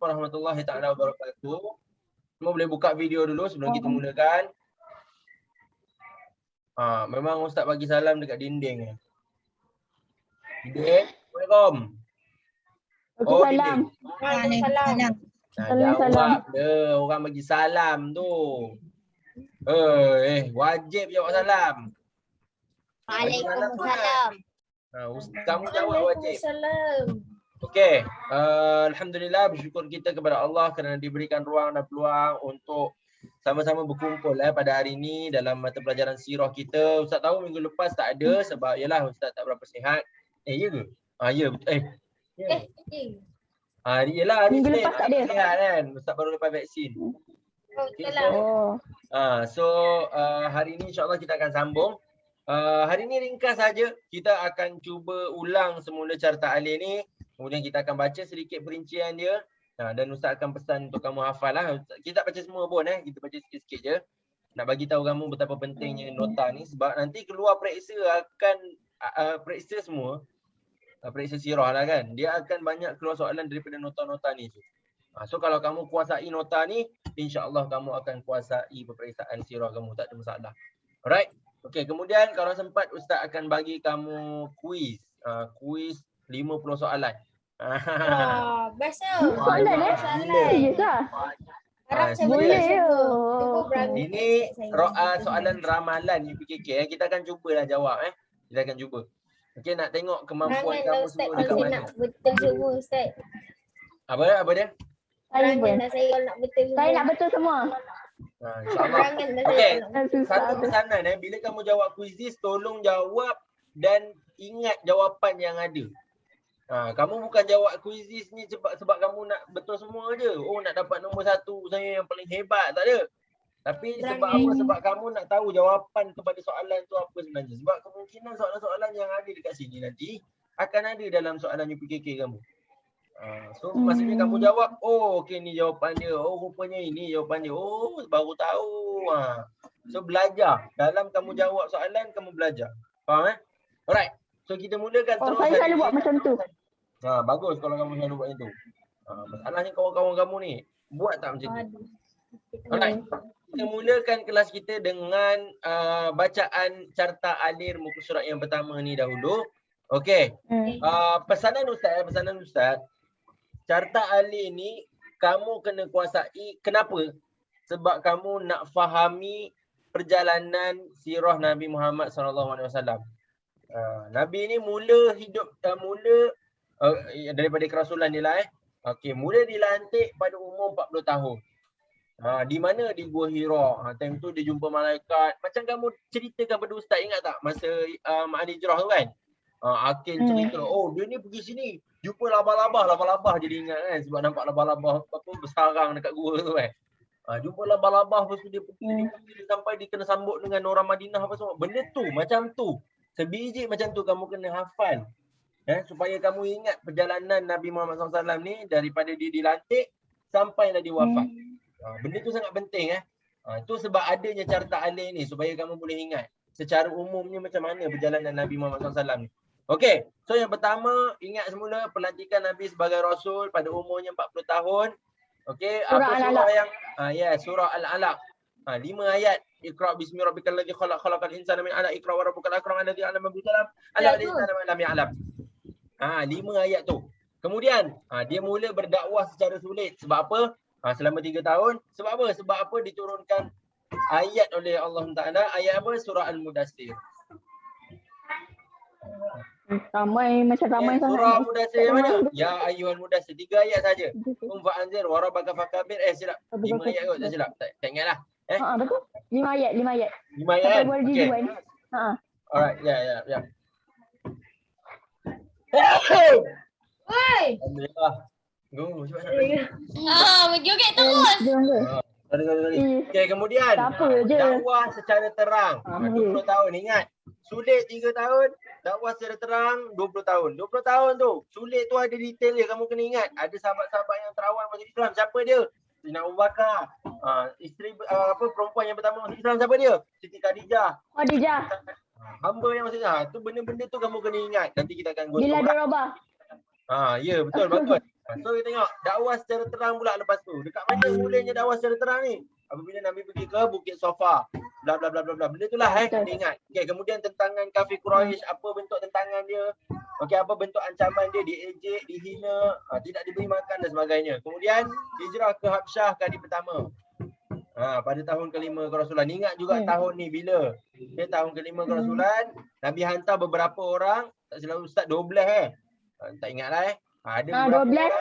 warahmatullahi taala wabarakatuh. Semua boleh buka video dulu sebelum kita mulakan. Memang Ustaz bagi salam dekat dinding. Dinding, Assalamualaikum. Oh, dinding. Waalaikumsalam. Jawab dia, orang bagi salam tu. Wajib jawab salam. Waalaikumsalam. Kamu jawab wajib. Okey, alhamdulillah bersyukur kita kepada Allah kerana diberikan ruang dan peluang untuk sama-sama berkumpul pada hari ini dalam mata pelajaran sirah kita. Ustaz tahu minggu lepas tak ada sebab yalah Ustaz tak berapa sihat. Ya ke? Ya betul. Yalah hari minggu Senin lepas tak ada. sihat kan. Ustaz baru lepas vaksin. So hari ini insya-Allah kita akan sambung. Hari ini ringkas saja. Kita akan cuba ulang semula carta alif ni. Kemudian kita akan baca sedikit perincian dia. Dan Ustaz akan pesan untuk kamu hafal lah. Kita tak baca semua pun kita baca sikit-sikit je. Nak bagi tahu kamu betapa pentingnya nota ni sebab nanti keluar periksa akan periksa semua. Periksa sirah lah kan. Dia akan banyak keluar soalan daripada nota-nota ni. So kalau kamu kuasai nota ni, insya-Allah kamu akan kuasai peperiksaan sirah kamu, tak ada masalah. Alright. Okey, kemudian kalau sempat Ustaz akan bagi kamu kuis. Kuis 50 soalan. Bestnya. Boleh ya. Ini soalan ramalan UPKK. Kita akan cubalah jawab Kita akan cuba. Okey, nak tengok kemampuan kamu semua dekat mana. Nak betul semua Ustaz. Apa dia? Saya pun. Saya nak betul semua. Saya nak betul semua. InsyaAllah. Okey, satu pesanan bila kamu jawab kuisis, tolong jawab dan ingat jawapan yang ada. Kamu bukan jawab kuisis ni sebab kamu nak betul semua je. Nak dapat nombor 1 saya yang paling hebat, tak ada. Tapi sebab apa? Sebab kamu nak tahu jawapan kepada soalan tu apa sebenarnya. Sebab kemungkinan soalan-soalan yang ada dekat sini nanti akan ada dalam soalan UPKK kamu. So maksudnya kamu jawab, okey ni jawapan dia. Rupanya ini jawapan dia. Baru tahu. So belajar. Dalam kamu jawab soalan, kamu belajar. Faham Alright. So kita mulakan terus. Saya selalu buat macam tu. Bagus kalau kamu selalu buat macam tu. Masalahnya kawan-kawan kamu ni buat tak macam tu. Alright. Kita mulakan kelas kita dengan bacaan carta alir muka surat yang pertama ni dahulu. Okey. Pesanan Ustaz. Carta alir ni kamu kena kuasai. Kenapa? Sebab kamu nak fahami perjalanan sirah Nabi Muhammad SAW. Nabi ni mula hidup daripada kerasulan dia lah Okey, mula dilantik pada umur 40 tahun. Di mana di Gua Hira. Time tu dia jumpa malaikat. Macam kamu ceritakan pada Ustaz, ingat tak masa Mak Hijrah tu kan? Akil cerita, dia ni pergi sini jumpa labah-labah jadi ingat kan sebab nampak labah-labah bersarang dekat gua tu kan. Jumpa labah-labah lepas tu dia pergi sampai dia kena sambut dengan orang Madinah apa semua. Benda tu macam tu. Sebiji macam tu kamu kena hafal. Supaya kamu ingat perjalanan Nabi Muhammad SAW ni daripada dia dilantik sampailah dia wafat. Benda tu sangat penting Itu sebab adanya carta alih ni supaya kamu boleh ingat secara umumnya macam mana perjalanan Nabi Muhammad SAW ni. Okey, so yang pertama ingat semula pelantikan Nabi sebagai Rasul pada umurnya 40 tahun. Okey, apa surah yang surah Al-Alaq. 5 ayat. Iqra bismi rabbikal ladzi khalaq, khalaqal insana min 'alaq, iqra wa rabbukal akram alladzi 'allama bil qalam, 'allamal insana ma lam ya'lam. 5 ayat tu. Kemudian dia mula berdakwah secara sulit. Sebab apa? Selama 3 tahun. Sebab apa? Sebab apa diturunkan ayat oleh Allah Taala, ayat apa? Surah Al-Mudaththir. Ramai sangat. Surah Mudaththir yang mana? Ya ayyuhal mudaththir. 3 ayat saja. Fa'anzir wa rabbaka fakabir. Silap. 5 ayat kot, tak silap. Tak ingatlah. Betul. 5 ayat. 5 ayat. Okey. Alright, ya. Oi. Alhamdulillah. Menjoget terus. Okey, kemudian dakwah secara terang 20 tahun. Ingat, sulit 3 tahun, dakwah secara terang 20 tahun. 20 tahun tu, sulit tu ada detail dia, kamu kena ingat. Ada sahabat-sahabat yang terawal masuk Islam. Siapa dia? Sayyidina Abu Bakar. Isteri perempuan yang pertama masuk Islam siapa dia? Siti Khadijah. Hamba yang masuk Islam. Tu benda-benda tu kamu kena ingat. Nanti kita akan Bila ada robah. Ya betul, bagus. So kita tengok dakwah secara terang pula lepas tu. Dekat mana mulanya dakwah secara terang ni? Apabila Nabi pergi ke Bukit Safa. Bla bla bla bla bla. Benda itulah kena ingat. Okey, kemudian tentangan kafir Quraisy, apa bentuk tentangan dia? Okey, apa bentuk ancaman dia? Diejek, dihina, tidak diberi makan dan sebagainya. Kemudian hijrah ke Habsyah kali pertama. Pada tahun kelima kerasulan. Ingat juga tahun ni bila? Okay, tahun kelima kerasulan, Nabi hantar beberapa orang, tak silap Ustaz 12 tak ingatlah ada beberapa 12. orang.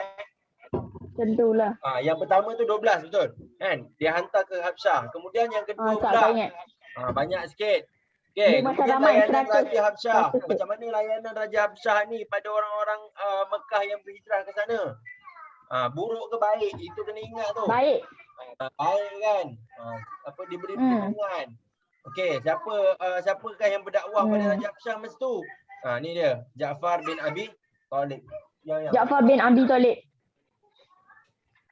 Tentulah. Yang pertama tu 12 betul. Kan? Dia hantar ke Habsyah. Kemudian yang kedua Tak pula. ingat. Banyak sikit. Okey, Dia masa kemudian ramai layanan 100. Raja Habsyah. 100. Macam mana layanan Raja Habsyah ni pada orang-orang Mekah yang berhijrah ke sana? Buruk ke baik? Itu kena ingat tu. Baik. Baik kan? Apa diberi perlindungan. Okey, siapakah yang berdakwah pada Raja Habsyah masa tu? Ni dia, Ja'far bin Abi Talib. Ja'far bin Abi Talib.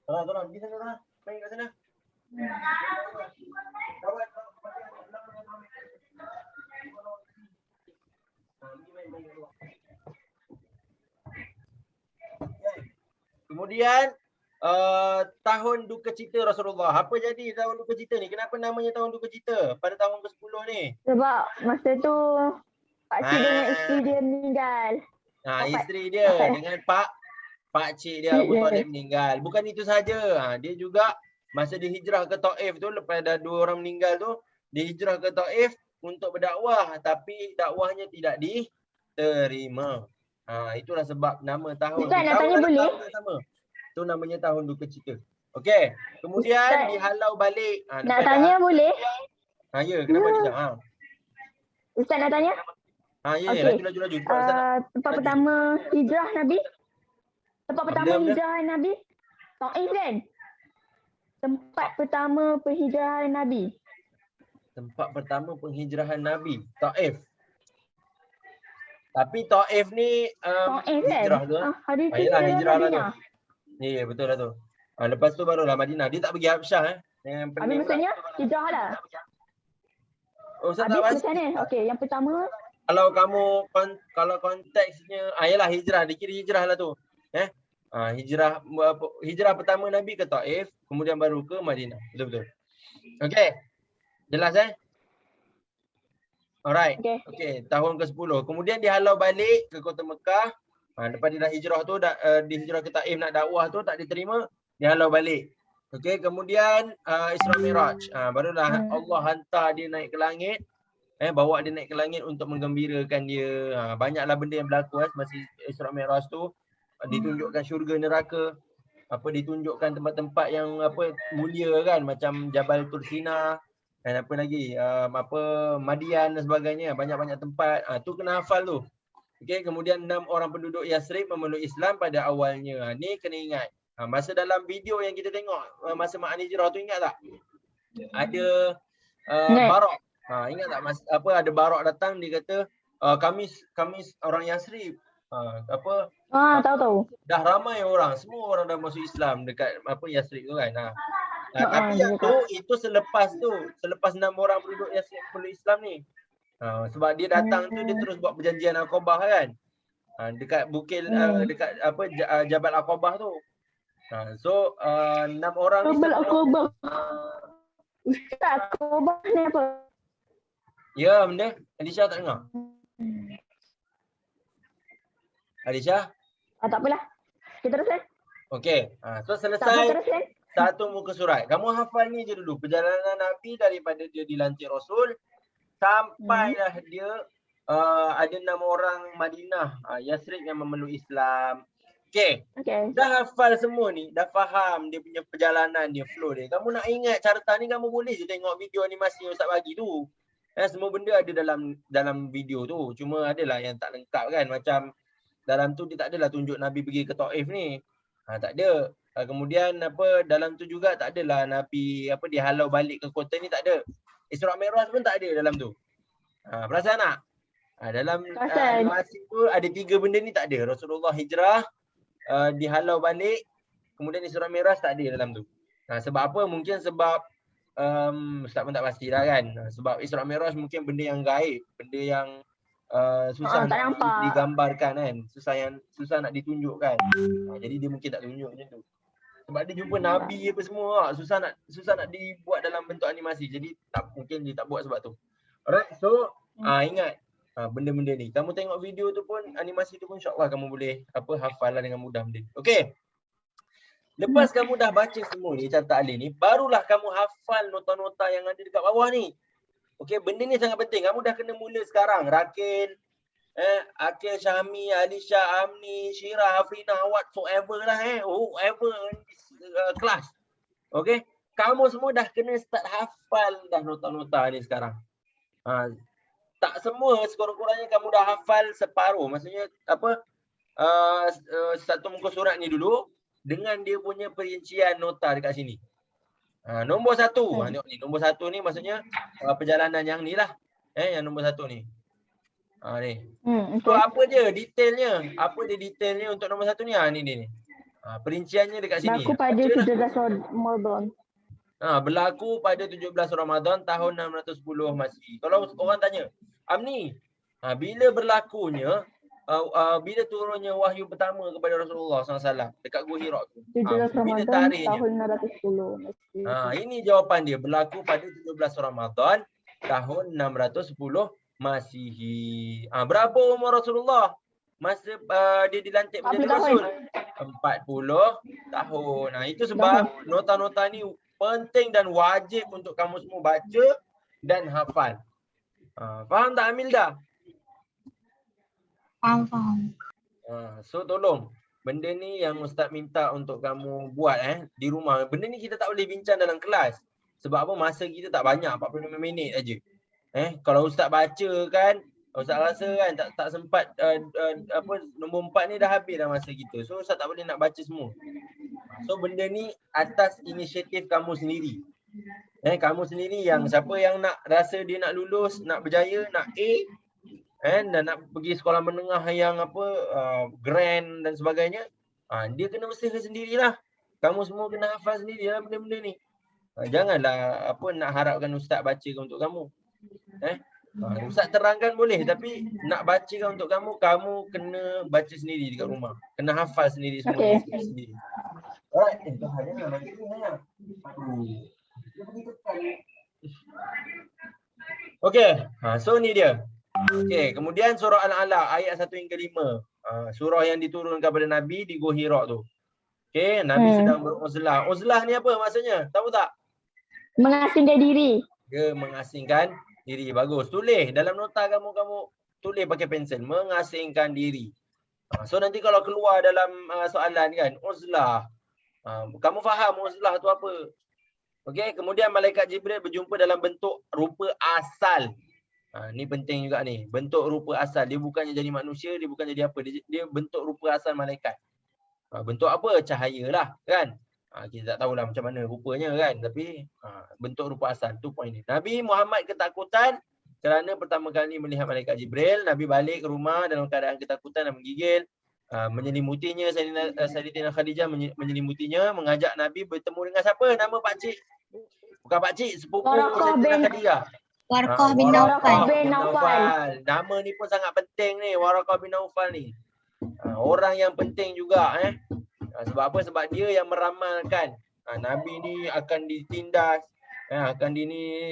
Tolong pergi sana. Main kat sana. Kawan. Kemudian tahun duka cita Rasulullah. Apa jadi tahun duka cita ni? Kenapa namanya tahun duka cita pada tahun ke-10 ni? Sebab masa tu pakcik dengan isteri dia meninggal. Isteri dia dengan pakcik dia Abu Talib meninggal. Bukan itu saja. Dia juga masa dia hijrah ke Taif tu, lepas dah 2 orang meninggal tu, dia hijrah ke Taif untuk berdakwah, tapi dakwahnya tidak diterima. Itulah sebab nama tahun. Ustaz nak tanya boleh? Itu namanya tahun duka cita. Okey. Kemudian Ustaz, dihalau balik. Nak tanya boleh? Ya, kenapa dia? Ustaz nak tanya? Ya, okay. Laju. Tempat pertama hijrah Nabi? Tempat pertama hijrah Nabi? Taif kan? Tempat pertama penghijrahan Nabi? Tempat pertama penghijrahan Nabi? Taif. Tapi Taif ni hijrah tu. Yalah, hijrah lah tu. Ya, betul lah tu. Lepas tu barulah Madinah. Dia tak pergi Habsyah Habis maksudnya hijrah lah. Ustaz tak pasti. Macam mana? Okey, yang pertama. Kalau konteksnya, yalah hijrah. Dia kira hijrah lah tu. Hijrah pertama Nabi ke Taif, kemudian baru ke Madinah. Betul-betul. Okey. Jelas Alright. Okey, tahun ke-10. Kemudian dihalau balik ke kota Mekah. Lepas dia dah hijrah tu, dia hijrah ke Taif nak dakwah tu tak diterima, dihalau balik. Okey, kemudian Isra Miraj. Barulah Allah hantar dia naik ke langit. Bawa dia naik ke langit untuk menggembirakan dia. Banyaklah benda yang berlaku semasa Isra Miraj tu. Ditunjukkan syurga neraka. Ditunjukkan tempat-tempat yang mulia kan, macam Jabal Tursina. Dan apa lagi? Madian dan sebagainya. Banyak-banyak tempat. Tu kena hafal tu. Okey, kemudian 6 orang penduduk Yasrib memeluk Islam pada awalnya. Ni kena ingat. Masa dalam video yang kita tengok masa Ma'an Hijrah tu, ingat tak? Ada Barak. Ingat tak ada Barak datang, dia kata kami orang Yasrib. Tahu. Dah ramai orang, semua orang dah masuk Islam dekat Yasrib tu kan. Tapi yang itu selepas 6 orang penduduk Yasrib memeluk Islam ni. Sebab dia datang tu, dia terus buat perjanjian Aqabah kan. Dekat bukit dekat Jabal Aqabah tu. So 6 orang ni Jabal Aqabah. Ustaz, Aqabah ni apa? Ya, benda. Alisha tak dengar? Alisha? Tak apalah. Kita teruskan. Okey. So selesai satu muka surat. Kamu hafal ni je dulu. Perjalanan Nabi daripada dia dilantik Rasul sampailah dia ada 6 orang Madinah, Yasrib yang memeluk Islam. Okey. Dah hafal semua ni, dah faham dia punya perjalanan dia, flow dia. Kamu nak ingat carta ni, kamu boleh je tengok video animasi yang Ustaz bagi tu. Semua benda ada dalam video tu. Cuma adalah yang tak lengkap kan. Macam dalam tu dia tak adalah tunjuk Nabi pergi ke Taif ni. Tak ada. Kemudian dalam tu juga tak adalah Nabi dihalau balik ke kota ni, tak ada. Isra Mi'raj pun tak ada dalam tu. Perasan tak? Dalam animasi tu ada 3 benda ni tak ada. Rasulullah hijrah, dihalau balik, kemudian Isra Mi'raj tak ada dalam tu. Sebab apa? Mungkin sebab Ustaz pun tak pastilah kan. Sebab Isra Mi'raj mungkin benda yang gaib, benda yang susah tak nak nampak. digambarkan kan. Susah nak ditunjukkan. Jadi dia mungkin tak tunjuk macam tu. Sebab dia jumpa Nabi apa semua, susah nak dibuat dalam bentuk animasi. Jadi mungkin dia tak buat sebab tu. Alright, so ingat benda-benda ni. Kamu tengok video tu pun, animasi tu pun insya-Allah kamu boleh hafal lah dengan mudah benda. Okey. Lepas kamu dah baca semua ni carta alin ni, barulah kamu hafal nota-nota yang ada dekat bawah ni. Okey, benda ni sangat penting. Kamu dah kena mula sekarang. Rakin, Akil, Syahmi, Alisha, Amni, Syira, Afrina, whatsoever lah whoever kelas. Okey, kamu semua dah kena start hafal dah nota-nota ni sekarang. Tak semua, sekurang-kurangnya kamu dah hafal separuh. Maksudnya satu muka surat ni dulu dengan dia punya perincian nota dekat sini. Nombor 1, tengok ni, nombor 1 ni maksudnya perjalanan yang ni lah. Yang nombor 1 ni. Ni. So apa dia detailnya? Apa dia detailnya untuk nombor 1 ni? Ni dia ni. Perinciannya dekat sini. Berlaku pada 17 Ramadan. Berlaku pada 17 Ramadan tahun 610 Masihi. Kalau orang tanya, Amni, bila berlakunya bila turunnya wahyu pertama kepada Rasulullah SAW dekat Gua Hira tu? 17 Ramadan tahun 610 Masihi. Ini jawapan dia, berlaku pada 17 Ramadan tahun 610 Masihi. Berapa umur Rasulullah masa dia dilantik menjadi Rasul? 40 tahun. Itu sebab nota-nota ni penting dan wajib untuk kamu semua baca dan hafal. Faham tak Amilda? Faham. So tolong, benda ni yang Ustaz minta untuk kamu buat di rumah. Benda ni kita tak boleh bincang dalam kelas. Sebab apa? Masa kita tak banyak, 45 minit aja. Kalau Ustaz baca kan, Ustaz rasa kan tak sempat nombor 4 ni dah habis dah masa kita. So Ustaz tak boleh nak baca semua. So benda ni atas inisiatif kamu sendiri. Kamu sendiri yang siapa yang nak rasa dia nak lulus, nak berjaya, nak A, dan nak pergi sekolah menengah yang grand dan sebagainya, dia kena usaha sendirilah. Kamu semua kena hafal sendirilah benda-benda ni. Janganlah nak harapkan Ustaz bacakan untuk kamu. Ustaz terangkan boleh, tapi nak bacakan untuk kamu, kamu kena baca sendiri dekat rumah. Kena hafal sendiri semua. Sendiri. Alright, Okey, so ni dia. Okey, kemudian surah Al-Alaq ayat 1 hingga 5. Surah yang diturunkan kepada Nabi di Gua Hira tu. Okey, Nabi sedang beruzlah. Uzlah ni apa maksudnya? Tahu tak? Mengasingkan diri. Dia mengasingkan diri. Bagus. Tulis dalam nota kamu tulis pakai pensel, mengasingkan diri. So nanti kalau keluar dalam soalan kan, uzlah. Kamu faham uzlah tu apa? Okey, kemudian malaikat Jibril berjumpa dalam bentuk rupa asal. Ni penting juga ni. Bentuk rupa asal. Dia bukannya jadi manusia, dia bukan jadi apa. Dia bentuk rupa asal malaikat. Bentuk apa? Cahaya lah kan. Kita tak tahulah macam mana rupanya kan. Tapi bentuk rupa asal. Tu poin ni. Nabi Muhammad ketakutan kerana pertama kali melihat malaikat Jibril. Nabi balik ke rumah dalam keadaan ketakutan dan menggigil. Menyelimutinya Sayyidatina Khadijah menyelimutinya, mengajak Nabi bertemu dengan siapa? Nama pakcik. Bukan pakcik, sepupu Sayyidatina Khadijah. Warqah bin Naufal. Nama ni pun sangat penting ni, Warqah bin Naufal ni. Orang yang penting juga sebab apa? Sebab dia yang meramalkan Nabi ni akan ditindas, akan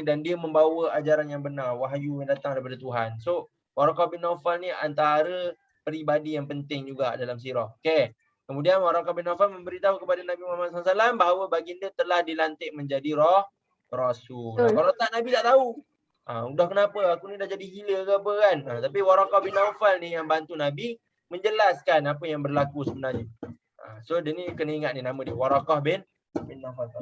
dan dia membawa ajaran yang benar, wahyu yang datang daripada Tuhan. So Warqah bin Naufal ni antara peribadi yang penting juga dalam sirah. Okey. Kemudian Warqah bin Naufal memberitahu kepada Nabi Muhammad SAW bahawa baginda telah dilantik menjadi Rasul. Kalau tak, Nabi tak tahu. Udah kenapa? Aku ni dah jadi gila ke apa kan? Tapi Warqah bin Naufal ni yang bantu Nabi menjelaskan apa yang berlaku sebenarnya. So dia ni kena ingat ni nama dia, Warqah bin Naufal.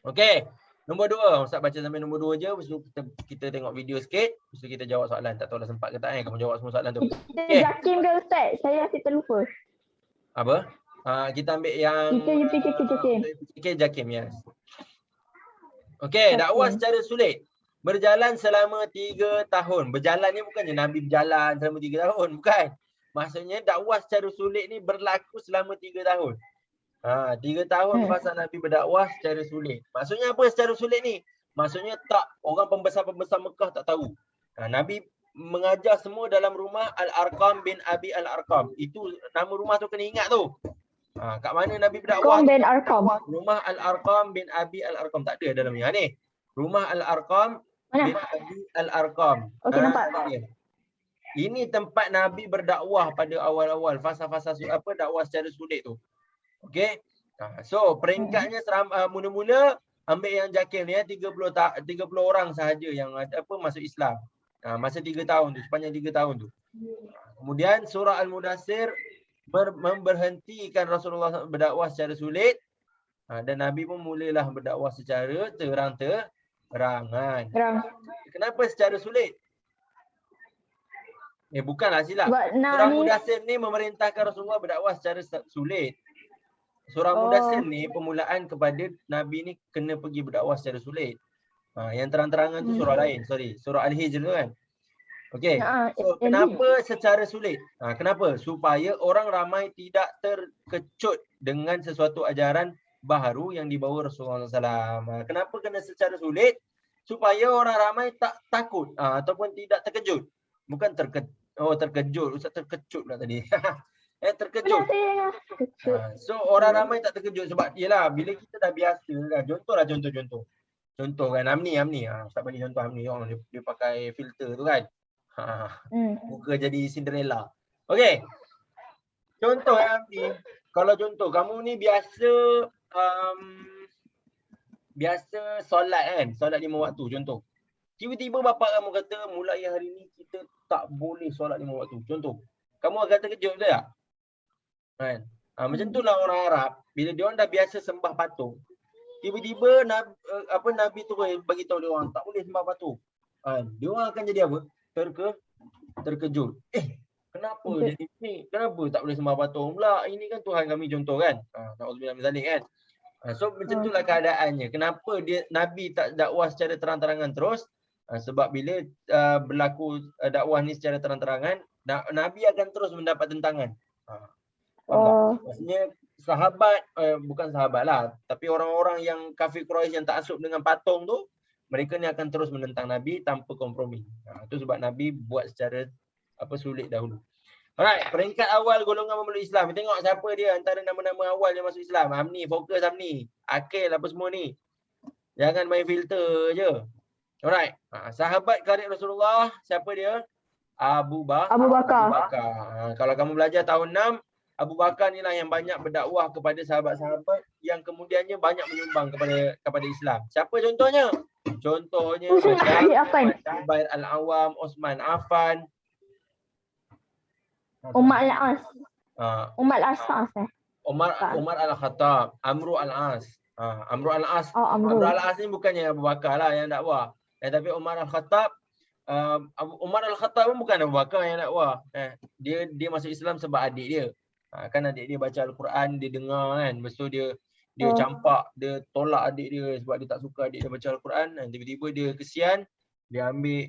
Okey. Nombor 2, Ustaz baca sampai nombor 2 je, lepas tu kita tengok video sikit, lepas tu kita jawab soalan. Tak tahu dah sempat ke tak kamu jawab semua soalan tu. Kita Jakim ke Ustaz? Saya rasa terlupa. Apa? Kita ambil yang Kita Jakim, yes. Okey, dakwah secara sulit. Berjalan selama 3 tahun. Berjalan ni bukannya Nabi berjalan selama 3 tahun, bukan. Maksudnya dakwah secara sulit ni berlaku selama 3 tahun. 3 tahun masa Nabi berdakwah secara sulit. Maksudnya apa secara sulit ni? Maksudnya tak, orang pembesar-pembesar Mekah tak tahu. Nabi mengajar semua dalam rumah Al-Arqam bin Abi Al-Arqam. Itu nama rumah tu kena ingat tu. Kat mana Nabi berdakwah? Arqam bin Arqam. Rumah Al-Arqam bin Abi Al-Arqam. Tak ada dalamnya ni. Rumah Al-Arqam bin Mana? Abi Al-Arqam. Okey, nampak. Ini tempat Nabi berdakwah pada awal-awal fasa-fasa dakwah secara sulit tu. Okey. So peringkatnya mula-mula ambil yang Jakil ni 30 orang sahaja yang masuk Islam. Masa 3 tahun tu, sepanjang 3 tahun tu. Kemudian surah Al-Mudassir memberhentikan Rasulullah berdakwah secara sulit, dan Nabi pun mulalah berdakwah secara terang-terangan. Kenapa secara sulit? Bukanlah silap. Surah Mudassir ni memerintahkan Rasulullah berdakwah secara sulit. Surah Mudassir ni permulaan kepada Nabi ni kena pergi berdakwah secara sulit. Yang terang-terangan tu surah lain, surah Al-Hijr tu kan. Okey. So kenapa secara sulit? Kenapa? Supaya orang ramai tidak terkejut dengan sesuatu ajaran baharu yang dibawa Rasulullah SAW. Kenapa kena secara sulit? Supaya orang ramai tak takut ataupun tidak terkejut. Bukan terkejut. Ustaz terkejut pula tadi. Terkejut. So orang ramai tak terkejut sebab yelah bila kita dah biasa dah. Contoh. Contoh kan Amni. Ustaz bagi contoh Amni. Dia pakai filter tu kan. Muka jadi Cinderella. Okey. Contoh Amni. Kalau contoh kamu ni biasa solat kan. Solat 5 waktu contoh. Tiba-tiba bapa kamu kata mulai hari ni kita tak boleh solat 5 waktu. Contoh. Kamu akan terkejut betul tak? Kan? Macam itulah orang Arab. Bila dia orang dah biasa sembah patung. Tiba-tiba Nabi tu bagi tahu dia orang tak boleh sembah patung. Dia orang akan jadi apa? Terkejut. Kenapa jadi ni? Kenapa tak boleh sembah patung pula? Ini kan Tuhan kami contoh kan. Na'udzubillah min zalik kan. So macam itulah keadaannya. Kenapa Nabi tak dakwah secara terang-terangan terus? Sebab bila berlaku dakwah ni secara terang-terangan, Nabi akan terus mendapat tentangan. Maksudnya sahabat, bukan sahabat lah, tapi orang-orang yang kafir Quraisy yang taksub dengan patung tu, mereka ni akan terus menentang Nabi tanpa kompromi. Itu sebab Nabi buat secara sulit dahulu. Alright, peringkat awal golongan memeluk Islam. Tengok siapa dia antara nama-nama awal yang masuk Islam. Amni, fokus Amni. Akil apa semua ni. Jangan main filter je. Alright, sahabat karib Rasulullah, siapa dia? Abu Bakar. Kalau kamu belajar tahun 6, Abu Bakar ni lah yang banyak berdakwah kepada sahabat-sahabat yang kemudiannya banyak menyumbang kepada Islam. Siapa contohnya? Contohnya Zubair Al-Awwam, Osman Affan, Umar Al-As. Umar Al-Khattab, Amru Al-As. Amru Al-As. Amru Al-As ni bukannya Abu Bakar lah yang dakwah. Tapi Umar Al-Khattab, Umar Al-Khattab pun bukan Abu Bakar yang dakwah. Dia masuk Islam sebab adik dia. Kan adik dia baca Al-Quran, dia dengar kan. Lepas tu dia campak, dia tolak adik dia sebab dia tak suka adik dia baca Al-Quran. Tiba-tiba dia kesian, dia ambil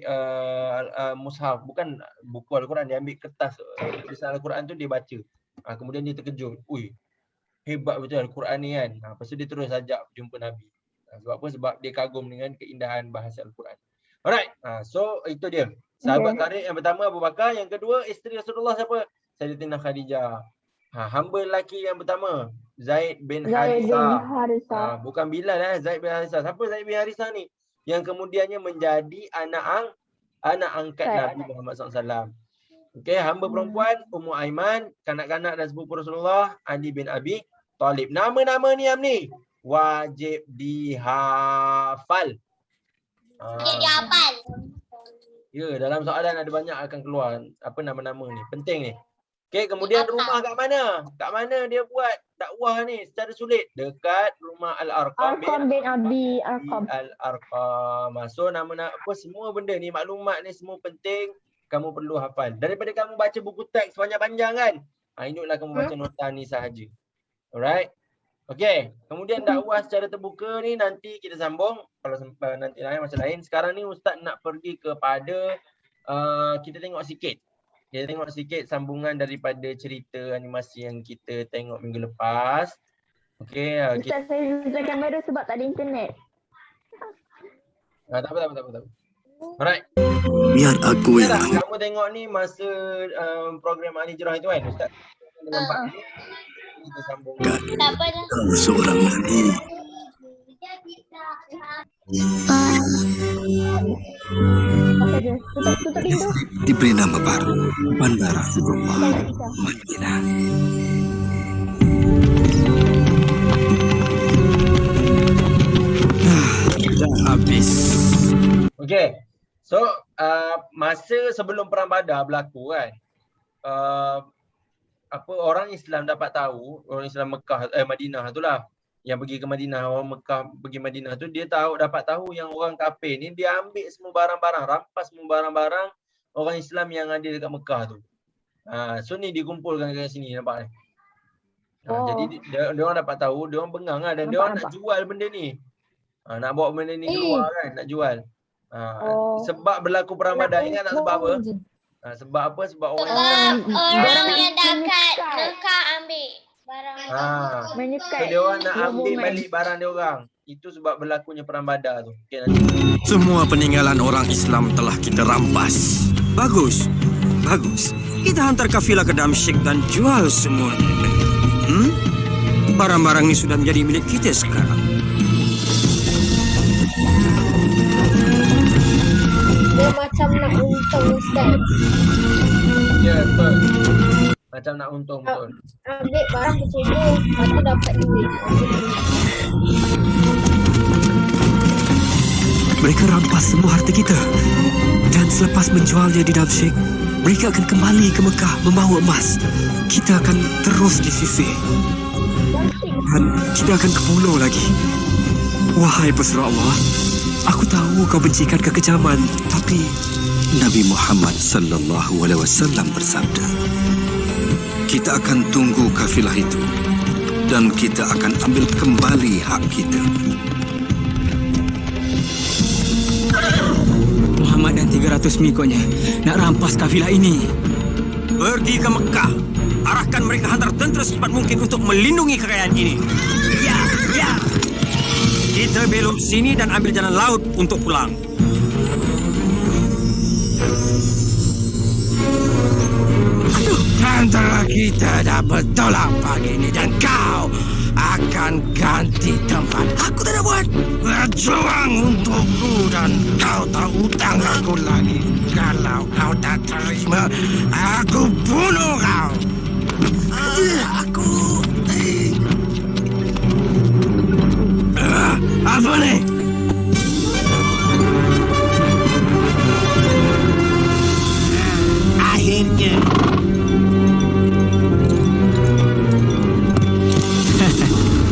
mushaf, bukan buku Al-Quran, dia ambil kertas tulisan Al-Quran tu dia baca. Kemudian dia terkejut. Ui, hebat betul Al-Quran ni kan. Lepas tu dia terus ajak jumpa Nabi. Sebab apa? Sebab dia kagum dengan keindahan bahasa Al-Quran. Alright, so itu dia. Sahabat karib yang pertama Abu Bakar, yang kedua isteri Rasulullah siapa? Sayyidatina Khadijah. Hamba lelaki yang pertama Zaid bin Harithah. Bukan Bilal Zaid bin Harithah. Siapa Zaid bin Harithah ni? Yang kemudiannya menjadi anak angkat Nabi Muhammad SAW. Okey, hamba perempuan Ummu Aiman, kanak-kanak dan sepupu Rasulullah Ali bin Abi Talib. Nama-nama ni wajib dihafal. Ya, dalam soalan ada banyak akan keluar apa nama-nama ni. Penting ni. Okey, kemudian rumah kat mana? Kat mana dia buat dakwah ni secara sulit? Dekat rumah Al-Arqam bin Abi Al-Arqam. So nama semua benda ni, maklumat ni semua penting, kamu perlu hafal. Daripada kamu baca buku teks panjang-panjang kan? Eloklah kamu baca nota ni sahaja. Alright. Okey, kemudian dakwah secara terbuka ni nanti kita sambung kalau nanti masa lain. Sekarang ni Ustaz nak pergi kepada kita tengok sikit. Kita tengok sikit sambungan daripada cerita animasi yang kita tengok minggu lepas. Okey, Ustaz saya kamera sebab tak ada internet. Tak apa. Alright. Biar aku Ya tak, yang kamu tengok ni masa program Al Hijrah itu kan Ustaz? Nampak ni? Kita sambung. Tak apa dah. kau seorang nabi. Apa je? Tutup pintu. Diberi nama baru, Bandar Rasulullah Madinah. Dah habis. Okay. So, masa sebelum Perang Badar berlaku kan, orang Islam dapat tahu, orang Islam Mekah, Madinah tu lah, yang pergi ke Madinah, orang Mekah pergi Madinah tu, dia dapat tahu yang orang kafir ni, dia ambil semua barang-barang, rampas semua barang-barang orang Islam yang ada dekat Mekah tu. So ni dikumpulkan kat sini, nampak ni. Jadi dia orang dapat tahu, dia orang bengang lah, dan dia orang nak jual benda ni. Nak bawa benda ni keluar kan, nak jual. Sebab berlaku Perang Badar, ingat tak sebab apa? Sebab apa? Sebab orang Orang yang dekat Mekah ambil barang. Menyekat. So dia orang nak ambil balik barang dia orang. Itu sebab berlakunya Perang Badar tu. Okay, nanti. Semua peninggalan orang Islam telah kita rampas. Bagus. Bagus. Kita hantar kafilah ke Damsyik dan jual semua. Barang-barang ini sudah menjadi milik kita sekarang. Dia macam nak untung, Ustaz. Ya, betul. Macam nak untung, betul. Ambil barang percuma, lepas tu dapat duit. Mereka rampas semua harta kita. Dan selepas menjualnya di Damsyik, mereka akan kembali ke Mekah membawa emas. Kita akan terus disisih. Dan kita akan ke pulau lagi. Wahai pesuruh Allah, aku tahu kau bencikan kekejaman, tapi Nabi Muhammad sallallahu alaihi wasallam bersabda, kita akan tunggu kafilah itu dan kita akan ambil kembali hak kita. Muhammad dan 300 mengikutnya nak rampas kafilah ini. Pergi ke Mekah. Arahkan mereka hantar tentera secepat mungkin untuk melindungi kekayaan ini. Ya, ya. Kita belok sini dan ambil jalan laut untuk pulang. Antara kita dah bertolak pagi ini dan kau akan ganti tempat. Aku tidak buat berjuang untukku dan kau tak hutang aku lagi. Kalau kau tak terima, aku bunuh kau. Apa ni? Akhirnya.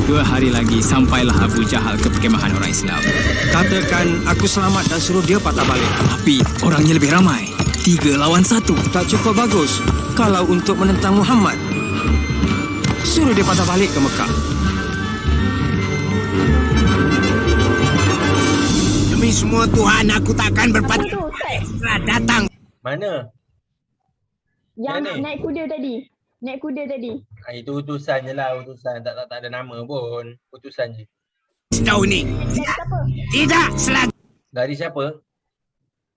2 hari lagi sampailah Abu Jahal ke perkemahan orang Islam. Katakan aku selamat dan suruh dia patah balik. Tapi orangnya lebih ramai. 3 lawan 1. Tak cukup bagus. Kalau untuk menentang Muhammad, suruh dia patah balik ke Mekah. Demi semua Tuhan, aku takkan berpatah setelah datang. Mana? Yang Mana? naik kuda tadi. Naik kuda tadi. Itu utusan je lah, utusan. Tak ada nama pun. Utusan je. Sejauh ni. Siapa? Tidak selagi. Dari siapa?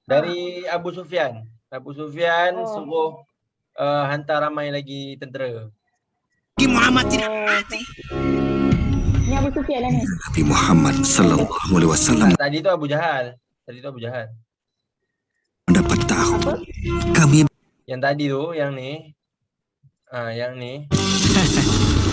Dari Abu Sufyan. Abu Sufyan suruh hantar ramai lagi tentera. Muhammad tidak mati. Ni Abu Sufyan lah ni. Nabi Muhammad sallallahu alaihi wasallam Tadi tu Abu Jahal. mendapat tahu kami Yang tadi tu, yang ni. Yang ni.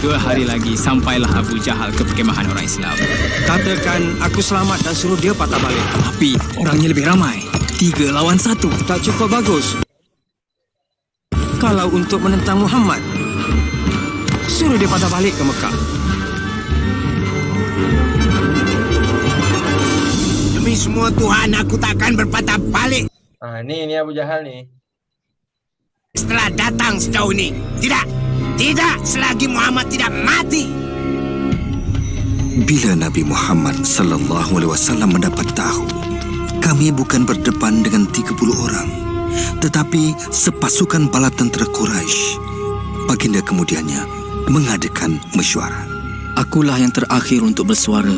2 hari lagi sampailah Abu Jahal ke perkemahan orang Islam. katakan aku selamat dan suruh dia patah balik. Tapi orangnya lebih ramai. 3 lawan 1. Tak cukup bagus. Kalau untuk menentang Muhammad, suruh dia patah balik ke Mekah. Demi semua Tuhan, aku takkan berpatah balik Ni Abu Jahal ni. setelah datang sejauh ini. Tidak selagi Muhammad tidak mati. Bila Nabi Muhammad sallallahu alaihi wasallam mendapat tahu kami bukan berdepan dengan 30 orang, tetapi sepasukan bala tentera Quraisy, baginda kemudiannya mengadakan mesyuarat. Akulah yang terakhir untuk bersuara.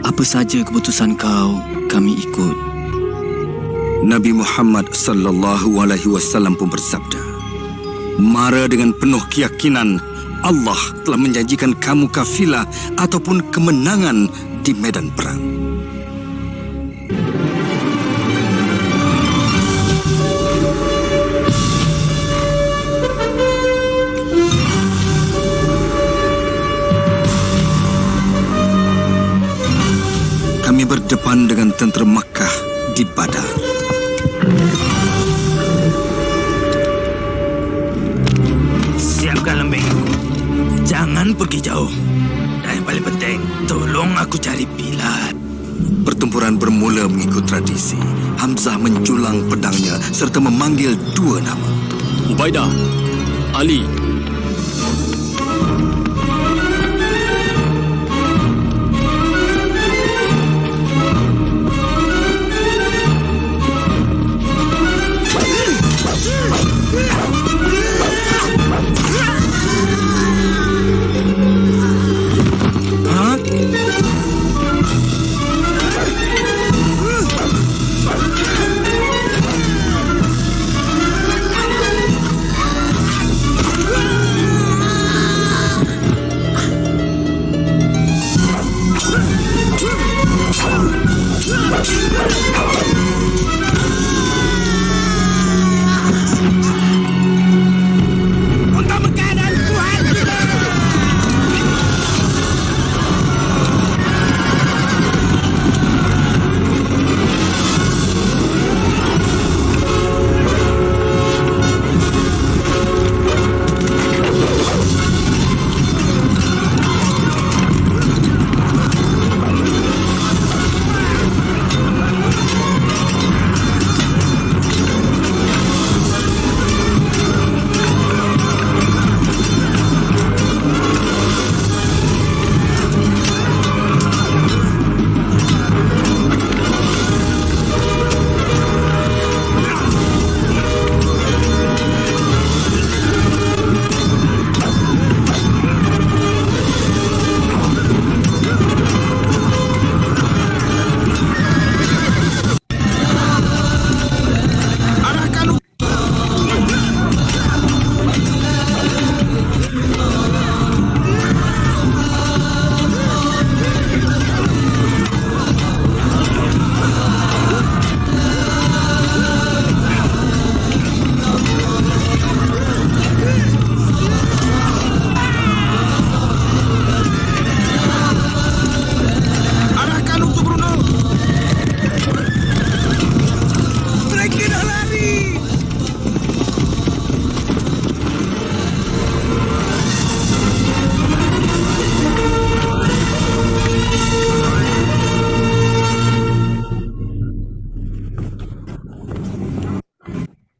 Apa saja keputusan kau, kami ikut. Nabi Muhammad sallallahu alaihi wasallam pun bersabda, "Mara dengan penuh keyakinan Allah telah menjanjikan kamu kafilah ataupun kemenangan di medan perang." Kami berdepan dengan tentera Makkah di Badar. Siapkan lembing. Jangan pergi jauh. Dan yang paling penting, tolong aku cari pilat. Pertempuran bermula mengikut tradisi. Hamzah menjulang pedangnya serta memanggil dua nama. Ubaidah, Ali.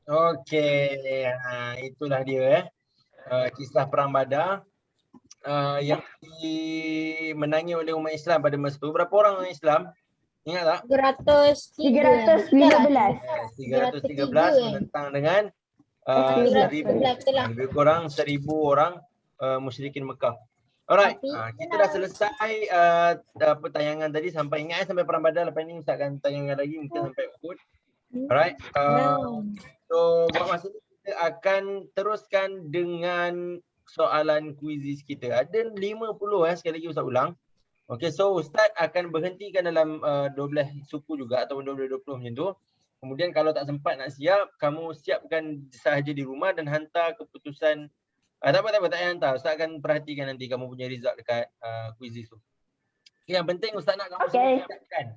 Okey, itulah dia kisah Perang Badar yang dimenangi oleh umat Islam pada masa itu. Berapa orang orang Islam? Ingat tak? 315. 313 menentang dengan 1000, lebih kurang 1000 orang musyrikin Mekah. Alright, kita dah selesai pertayangan tadi sampai ingat sampai Perang Badar. Lepas ni Ustaz akan tayangan lagi mungkin sampai Uhud. Alright. So buat masa ni kita akan teruskan dengan soalan kuisis kita. Ada 50 sekali lagi Ustaz ulang. Okay, so Ustaz akan berhentikan dalam 12 suku juga ataupun 12-20 macam tu. Kemudian kalau tak sempat nak siap, kamu siapkan sahaja di rumah dan hantar keputusan. Tak apa, tak payah hantar. Ustaz akan perhatikan nanti kamu punya result dekat kuisis tu. Okay, yang penting Ustaz nak kamu siapkan.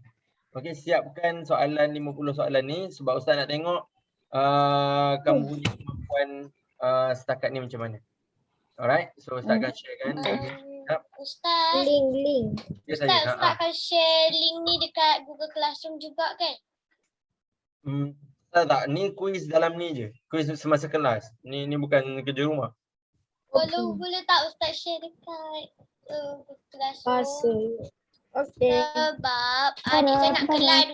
Okay, siapkan soalan 50 soalan ni sebab Ustaz nak tengok kamu punya kemampuan setakat ni macam mana. Alright, so Ustaz akan sharekan. Ustaz, Link. Ustaz akan share link ni dekat Google Classroom juga kan? Tak, ni kuis dalam ni je. Kuis semasa kelas. Ni bukan kerja rumah. Boleh tak Ustaz share dekat Google Classroom? Okay. Sebab adik saya nak kelas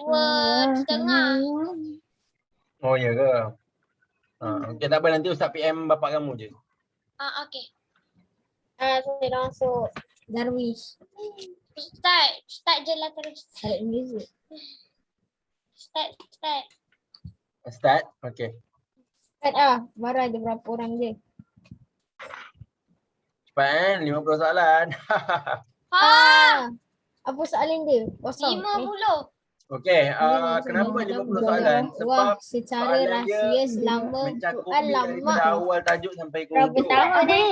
2:30. Oh ya ke? Okay, tak apa, nanti Ustaz PM bapak kamu je. Okey. Saya dah masuk Darwish. Start je lah terus. Ada music. Start. Start. Okey. Marah ada berapa orang je. Cepat 50 soalan. Apa soalan dia? Kosong. 50. Okey, kenapa 50 soalan? Wah, Sebab secara soalan dia rahsia selama mencakupi alamak. daripada awal tajuk sampai ke Berapa hujung. tahun Apa ni?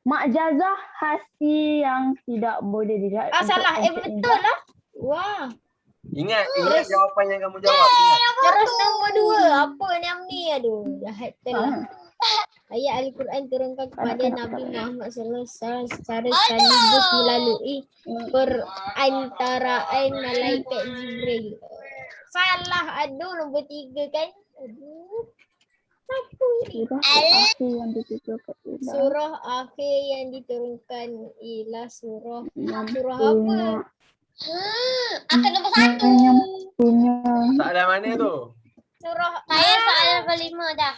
Mak jazah hasil yang tidak boleh dilihat. untuk salah. objek Betul lah. Wah. Ingat Terus- jawapan yang kamu jawab. Ingat. Terus nombor 2. Apa ni? Aduh, jahat telah. Ayat Al-Quran turunkan kepada Nabi Muhammad SAW secara sekaligus melalui perantaraan malaikat Jibril. Salah. Aduh, nombor 3 kan? Aduh. Apa ni? Surah akhir yang diturunkan ialah surah apa? Akan nombor 1. Soalan mana tu? Surah Saya soalan kelima dah.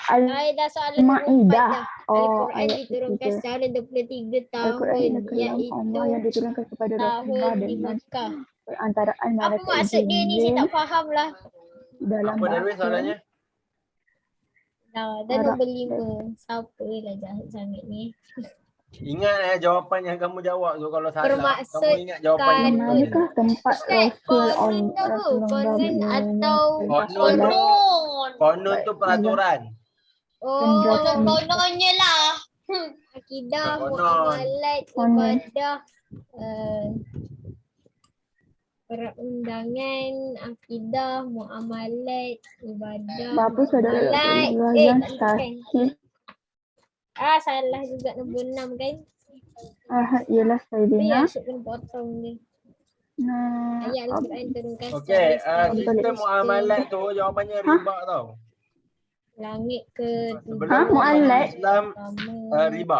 Saya dah soalan nombor 4 Ma'idah. dah. Al-Quran ayat diturunkan 3. secara 23 tahun Al-Quran yang iaitu Allah yang diturunkan kepada Rasulullah tahun di dengan Mekah. perantaraan Apa malaikat maksud dia ni? Saya tak Jibril faham lah. dalam Apa Darwin soalannya? Dah nombor 5. Siapa lah jahat sangat ni? Ingat jawapan yang kamu jawab tu kalau salah. Bermaksud Kamu ingat jawapan yang betul. manakah tempat Ustaz, konon tu apa? Konon atau Konon. Konon tu peraturan. Kononnya lah. Akidah, Konon. muamalat, Konon. ibadah, perundangan, akidah, muamalat, ibadah, Bapa saudara muamalat. yang Tak bukan. sahih Salah juga nombor 6 kan? ahad ialah Ni Sayyidina. asyik kena potong ni. Nah, Ayat Al-Quran turunkan Okey, secara sistem muamalat tu jawapannya riba tau. langit ke Sebelum muamalat? Islam pertama. riba.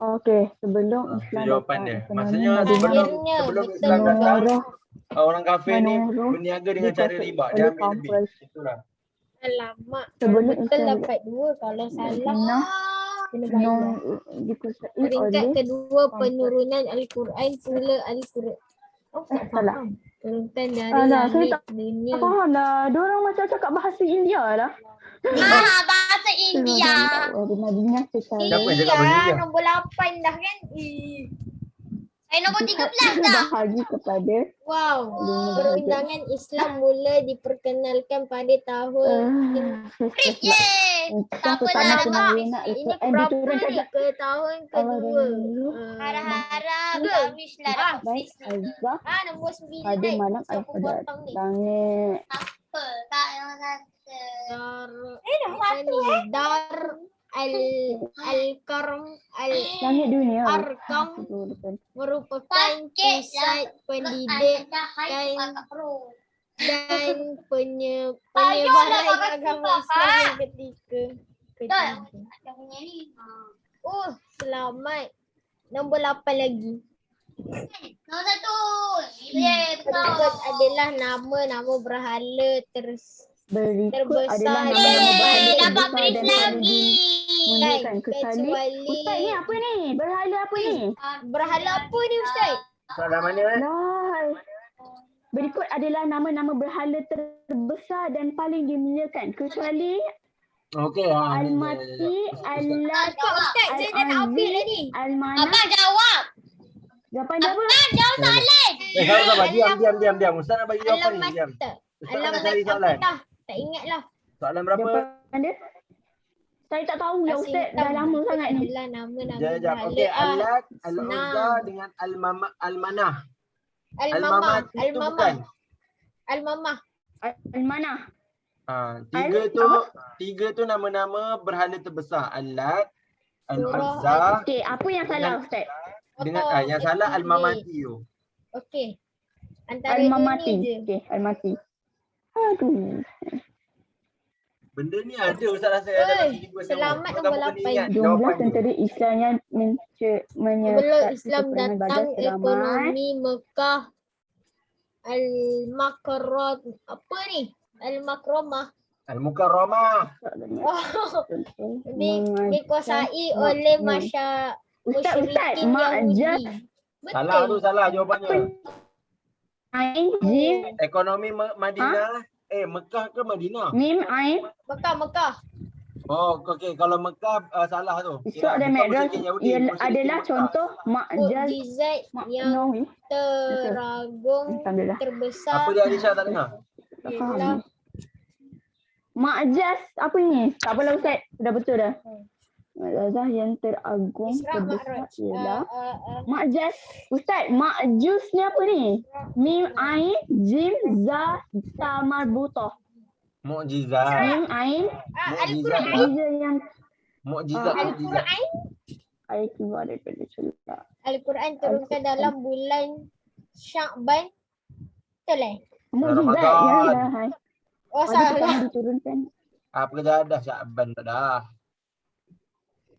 okey, sebelum Itu Islam jawapan dia. datang, Maksudnya ekonomi Akhirnya, sebelum betul Islam juga. datang, menurut orang kafir ni Menurut berniaga dengan cara dikuasai riba. oleh Dia ambil kaum lebih. Quraisy. Itulah. Alamak, Sebelum kalau betul Islam dapat 2, kalau salah Sayyidina kena bayar. dikuasai Peringkat oleh kedua penurunan Al-Quran pula Al-Quran. Oh, tak salah. faham. Turunkan dari Alah, saya langit tak dunia. faham lah. Diorang macam cakap bahasa India lah. Bahasa India. Madinah secara Siapa yang cakap bahasa India? Nombor 8 dah kan? Saya nombor 13 dah. bahagi kepada Wow. Perundangan Islam mula diperkenalkan pada tahun Yeay. Tak apa dah, dapat. ini berapa ni ke tahun kedua. Harap-harap Darwish lah dapat baik sisi. Azah Nombor 9. pada malam Siapa al-Qadar potong ni? langit Apa? Tak yang kata. Dar Al-Karm langit dunia Al-Arkam merupakan Sakit pusat pendidik dan penyebaran agama Islam yang ketiga. Ada punya ni. Selamat. Nombor 8 lagi. Nombor 1. Yeay, Berikut betul. adalah nama-nama berhala berikut Terbesar adalah dan nama-nama Yeay, berhala dapat terbesar bris dan lagi. menggunakan kecuali kecuali Ustaz ni apa ni? Berhala apa ni? berhala apa ni Ustaz? Soalan mana? Lah. Berikut adalah nama-nama berhala terbesar dan paling dimuliakan kecuali Okey, Al-Mati, Al-Lat, Ustaz, saya dah nak ambil dah ni. Al-Mana. Abang jawab. Jawapan dia apa? Abang jawab soalan. sabar. Diam. Ustaz nak bagi jawapan ni. Diam. Alamat. Ustaz nak Alamat cari apa soalan. dah? Tak ingat lah. Soalan berapa? Jawapan dia? Saya tak tahu ya Ustaz, dah lama sangat ni. Adalah nama-nama Jap. berhala. Okey, Al-Lat, Al-Uzza senang. dengan Al-Manah. Al-Mamah. Al-Mamah itu bukan. Al-Mamah. Al-Mana? Tiga tu nama-nama berhala terbesar. Al-Lat, Surah Al-Uzza Okey, apa yang salah Ustaz? dengan yang salah Al-Mamati tu. Okey. Antara dua Al-Mamati. ni je. Okey, Al-Mati. Aduh. Benda ni ada Ustaz rasa dalam Oi, tiga selamat semua. nombor Kamu kena 8. ingat Jumlah jawapan dia. tentera Islam yang Sebelum menyertai Islam peperangan datang, Badar selamat ekonomi Mekah Al-Makrot apa ni? Al-Makromah Al-Mukarramah. dikuasai oleh Ustaz, musyrikin Mak Jas. Yahudi. Salah tu, salah jawapannya. Ain, Jim, Ekonomi Madinah. Mekah ke Madinah? Mim, Ain. Mekah. Oh, okey. Kalau Mekah salah tu. Isra dan Mi'raj adalah contoh ma'jaz Mukjizat yang maknawi. teragung Alhamdulillah. terbesar Apa dia Aisyah tak dengar? ialah Ma'jaz apa ni? Tak apalah Ustaz. Dah betul dah. Ma'jazah yang teragung Isra terbesar Mi'raj. ialah Ma'jaz. Ustaz, ma'juz ni apa ni? Mim, Ain, Jim, Za, Ta marbutah. Mukjizat. Mim, Ain, Al-Quran. ma'jaz yang Mukjizat. Al-Quran. ayat keluar daripada surah. Al-Quran turunkan dalam bulan Sya'ban. Betul eh? Mukjizat Ramadan. yang lahai. Oh Pada salah. pertama diturunkan. Apa kerja dah Syaban tak dah.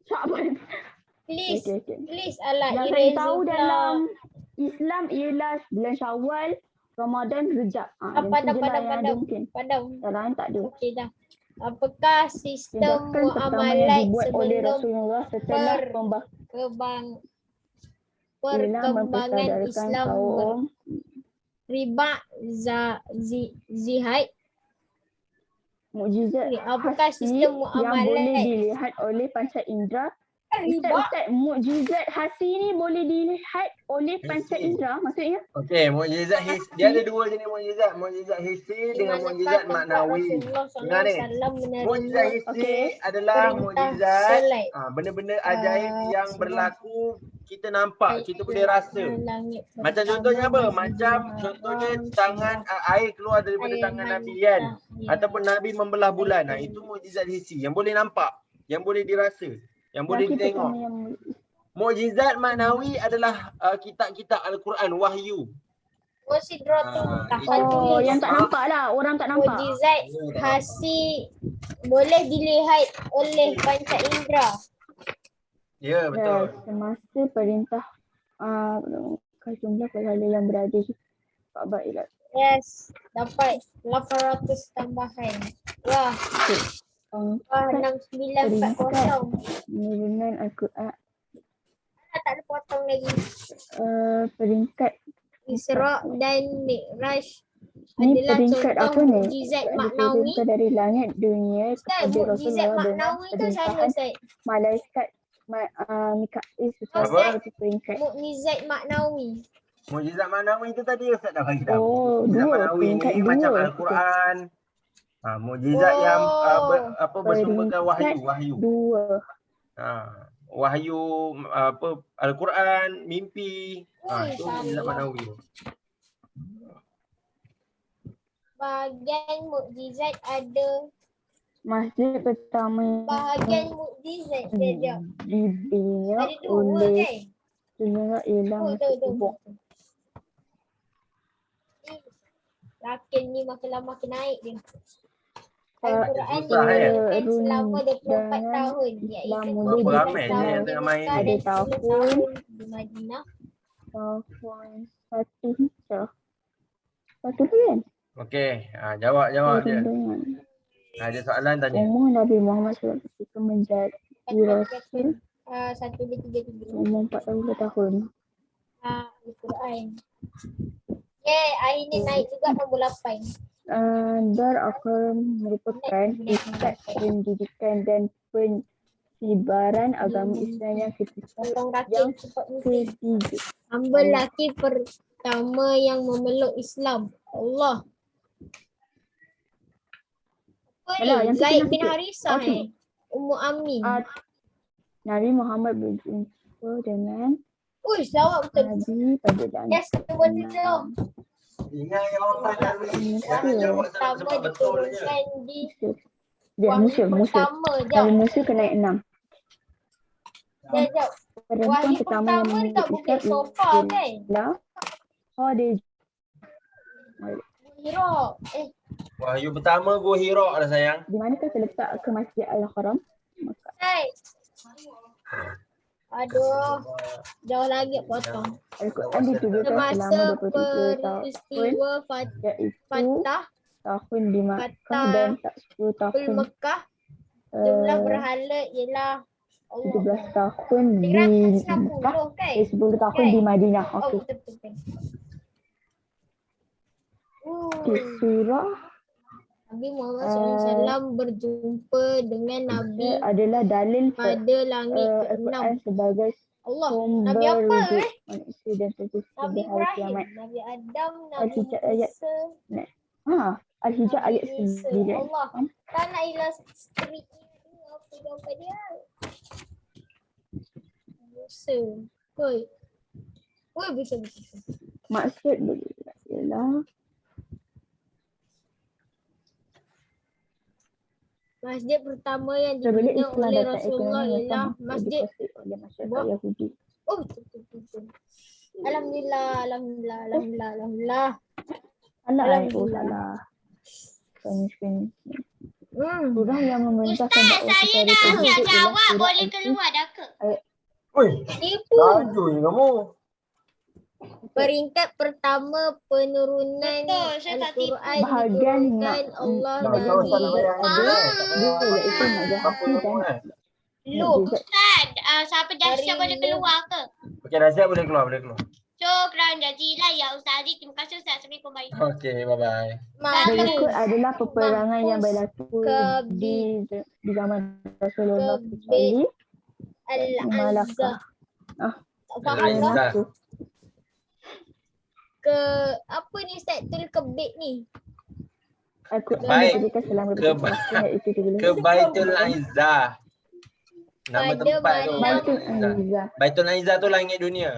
Sya'ban. Please. Okey. Please Allah Yang saya tahu dalam Islam ialah bulan Syawal, Ramadan, Rejab. Padam. Mungkin. Padam. Yang lain tak ada. Okey dah. Apakah sistem Tindakan pertama yang muamalat dibuat oleh sebelum Rasulullah setelah perkembangan Islam kaum riba zihad? mukjizat Apakah hasi sistem yang boleh muamalat dilihat oleh panca indera? riba? Ustaz, mukjizat hasi ni boleh dilihat oleh panca Hissi. indera maksudnya? Okey, mukjizat hissi. Dia ada dua jenis mukjizat. Mukjizat hissi dengan mukjizat maknawi. Dengar ni. Mukjizat hissi adalah mukjizat benda-benda ajaib yang berlaku kita nampak, kita boleh rasa. Macam contohnya apa? Macam contohnya tangan air keluar daripada tangan Nabi kan? Ataupun Nabi membelah bulan. Itu mukjizat hissi yang boleh nampak, yang boleh dirasa, yang boleh ditengok. Mukjizat maknawi adalah kitab-kitab Al-Quran, wahyu. Oh, yang tak nampak lah. Orang tak nampak. Mukjizat hasi boleh dilihat oleh panca indera. Ya, betul. Semasa perintah jumlah pahala yang berada di Kaabah ialah Yes, dapat 800 tambahan. Wah, 6940. penurunan Al-Quran. Tak ada potong lagi. Peringkat Isra dan Mi'raj ni adalah peringkat apa contoh ni? mukjizat maknawi. Diturunkan dari langit dunia Ustaz, kepada mukjizat Rasulullah dengan maknawi tu sama perintahan Ustaz. malaikat Mikail sesuatu Apa? peringkat. Mukjizat maknawi. Mukjizat maknawi itu tadi Ustaz dah bagi tahu. Oh, Mukjizat dua, maknawi peringkat ni dua. macam Al-Quran. Mukjizat yang bersumberkan wahyu. Dua. Wahyu Al-Quran, mimpi. Itu mukjizat maknawi. Bahagian mukjizat ada. Masjid pertama Bahagian mukjizat dia. dibina Ada dua oleh kan? dunia ialah masjid kubur. Rakin ni makin lama makin naik dia. susah, Al-Quran diturunkan Rumi selama 24 dan tahun. Islam Iaitu boleh 12 ramai tahun yang di tengah main Mekah ni. dan 10 tahun di Madinah. Tahun 1 Hijrah. 1 bulan. Okey, jawab je. Ada soalan tanya. Umur Nabi Muhammad SAW ketika menjadi Rasul 1-3-3. umur 40 tahun. Al-Quran. Hari ni naik juga nombor 8. Dar akan merupakan pusat pendidikan dan penyebaran agama Islam yang ketiga. Yang ketiga. Hamba lelaki pertama yang memeluk Islam. Allah. Apa Alah, ni? yang tu Zaid tengah bin sikit. Harisah Ummu Amin. Nabi Muhammad berjumpa dengan Uish, jawab betul. Nabi pada langit. Yes, nombor 7. Ingat jawapan Darwin. Jangan jawab Pertama sebab betulnya. diturunkan di Dia Musa. pertama. Nabi Musa kena 6. Jap. Perempuan Wahyu pertama yang pertama dekat memeluk Bukit Islam Sofa kan? ialah Khadijah. Hira. Wahyu pertama Gua Hira dah sayang. Di manakah terletak ke Masjid Al-Haram? Hai. Aduh. Jauh lagi potong. Al-Quran ditubuhkan Semasa selama 23 tahun peristiwa iaitu Fatah tahun di Makkah Fatah dan 10 tahun Mekah, jumlah berhala ialah 17 tahun di 360 Mekah kan? 10 tahun di Madinah. Oh, Okey. betul. Okay, surah Nabi Muhammad SAW berjumpa dengan Nabi adalah dalil pada langit ke-6. Al-Quran sebagai Allah. sumber Nabi apa wujud manusia dan terus Nabi pada hari Ibrahim, kiamat. Nabi Adam, Nabi Al-Hijab ayat Musa, Al-Hijab ayat Nabi Isa. 9. Allah. Tak nak ilah street ni. Apa jawapan dia? Musa. Oi. Oi, bisa. Maksud ialah Masjid pertama yang sebelum dibina Islam oleh datang, Rasulullah ekonomi ialah Mekah masjid. dikuasai oleh masyarakat Wah. Yahudi. Oh, betul. Alhamdulillah. Salah. Kan. Surah yang memerintahkan Ustaz, dakwah saya secara dah terbuka siap ialah jawab. surah Boleh Al-Qur'an. keluar dah ke? Oi, Tipu. laju ni kamu. Peringkat pertama penurunan Betul, saya tak tipu. Al-Quran Bahagian diturunkan Allah Dah jauh dari tak nak bayar Faham. dia. Tak payah Iaitu Majah apa Hati kamu dan Loh. Ustaz, siapa dah siap Dari boleh keluar ke? Okey, dah siap boleh keluar. Syukran jazilan ya Ustaz Aziz. Terima kasih Ustaz. Assalamualaikum. Bye. Okey, bye-bye. berikut adalah peperangan yang berlaku Ke- di zaman Rasulullah kecuali Al-Azzah. Tak faham Al-Azzah. lah. Aku. Apa ni Ustaz? Tul kebit ni. Baik. Diberikan selama Ke- beberapa waktu, iaitu 13 Ke Baitul Izzah. Nama Pada tempat tu malam Baitul Baitul Izzah. Izzah. Baitul Izzah tu langit dunia.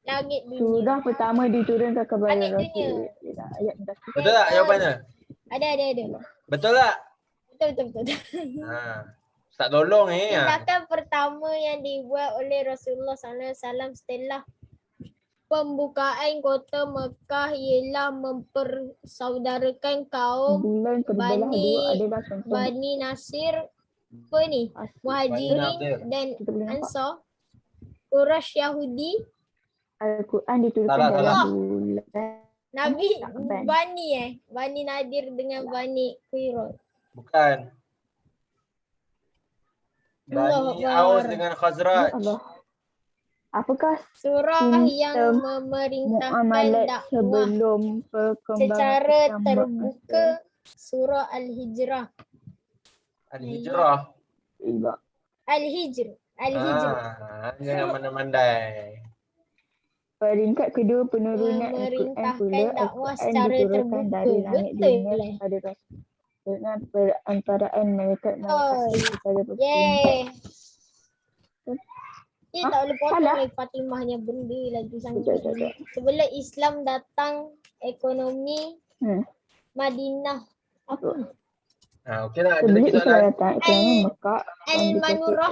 Langit dunia. Surah pertama diturunkan kepada Langit dunia. Rasul. Ialah ayat 11. Betul tak jawapannya? Ada. Betul tak? Betul. Tak tolong ni. Tindakan pertama yang dibuat oleh Rasulullah SAW setelah pembukaan kota Mekah ialah mempersaudarakan kaum Bulan terbelah Bani- dua adalah contoh. Bani Nasir, apa ni? Muhajirin Nasir. dan Kita boleh nampak. Ansar, Quraisy Yahudi, Al-Quran diturunkan Salah. dalam bulan. Nabi Sya'ban. Bani Nadir dengan Bani Quraish. Bukan. Allah Bani Akbar. Aus dengan Ya Khazraj. Allah. Apakah Surah yang Sistem memerintahkan muamalat dakwah sebelum perkembangan secara Islam terbuka, surah Al-Hijrah. Al-Hijrah. berasal? Al-Hijr. Jangan mandai-mandai. Peringkat kedua penurunan Al-Quran Memerintahkan pula dakwah Al-Quran secara diturunkan terbuka. dari langit Betul dunia lah. kepada Rasul dengan perantaraan malaikat kepada perintah. Yeay. Dia tak boleh potong salah. lagi Fatimahnya benda lagi sangat. Sekejap. Sebelum Islam datang, ekonomi Hmm. Madinah. Apa? Okey tak? Ada Sebelum lagi Islam soalan? datang, ekonomi Mekah Al-Manurah.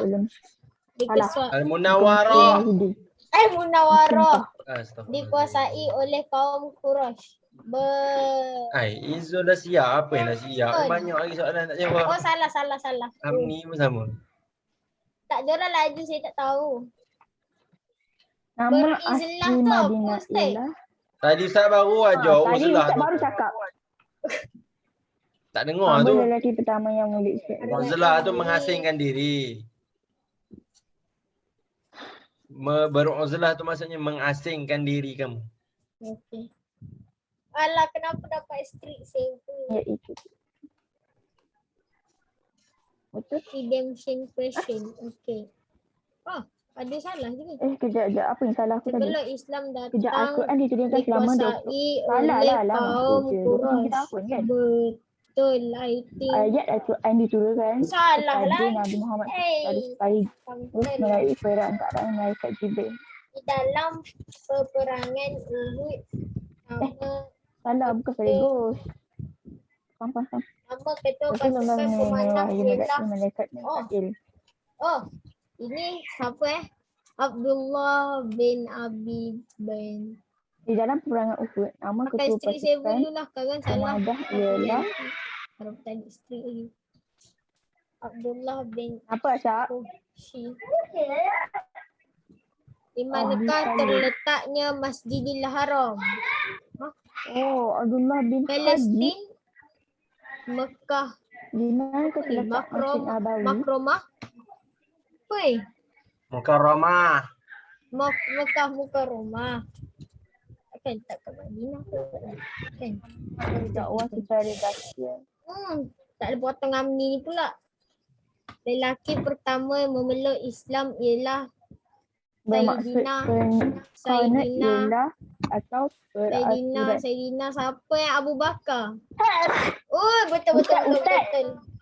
Dikuasai. Al-Munawwarah. Al-Munawarah Astagfirullah. dikuasai oleh kaum Quraisy. Izzul dah siap. Apa yang dah siap? Betul. Banyak lagi soalan tak Oh, jawab. salah. Amni pun sama. Tak jorang laju, saya tak tahu. Nama Berizlah asli tu apa, Madinah Ustaz? ialah Tadi Ustaz baru ajar tadi Uzlah Ustaz tu. baru cakap. Tak dengar Nama tu. lelaki pertama yang mulia Islam. Uzlah tu mengasingkan diri. Beruzlah tu maksudnya mengasingkan diri kamu. Okey. Alah, kenapa dapat street save tu? Iaitu. Betul? Redemption question. Okey. Ada salah juga. Kejap. Apa yang salah aku tadi? Sebelum Islam Kejap, datang, Al-Quran diturunkan selama 20. dikuasai Salah oleh lah, kaum kita Quraisy. tahun kan? Betul, I think. Ayat Al-Quran diturunkan Salah kepada lah. Nabi Muhammad Hey. sekali Sampai melalui perantaraan malaikat Jibril. di dalam peperangan Uhud, Salah, bukan sekaligus. Faham. nama ketua Rasulullah pasukan pemanah ialah malaikat Mikail. ini siapa Abdullah bin Abi bin. Di dalam peperangan Uhud, nama Pakai ketua isteri saya pasukan dulu lah, sekarang salah. Muhammadah ialah Harap tadi isteri lagi. Abdullah bin apa Syak? Shi. Di manakah terletaknya Masjidil Haram? Abdullah bin Haji. Palestin, Mekah, Di mana terletak Masjid Nabawi? Makromah. Woi, Mukarramah. Mekah Mukarramah. kan? Tak kat Madinah ke? Kan? Dakwah secara dahsyat. Tak ada potong Amni ni pula. Lelaki pertama memeluk Islam ialah Bermaksud Sayyidina ialah atau peraturan. Sayyidina siapa yang Abu Bakar? Oh, betul.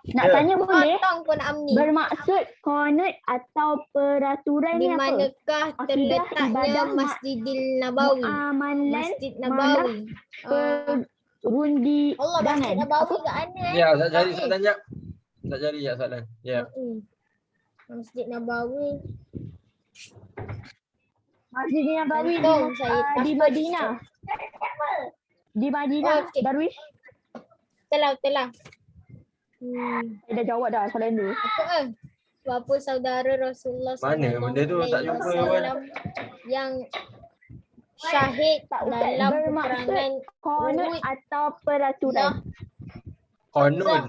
Nak tanya boleh? Potong pun Amni. Bermaksud konot atau peraturan Di ni apa? manakah terletaknya ibadah, Masjidil Nabawi? Muamalan, Masjid Nabawi. perundi Allah, Masjid dangan. Nabawi kat mana? Ya, tak cari soalan jap. Tak cari ya soalan. Ya. Masjid Nabawi. Masjid Nabawi Untung saya di takut. Madinah. Di Madinah, Okey. Darwish. Betul lah. Saya dah jawab dah soalan tu. Apa Bapa saudara Rasulullah Mana benda tu? Tak jumpa, Wan. yang syahid Tak, Ustaz. dalam Bermaksud peperangan konot Uhud. atau peraturan. Konon.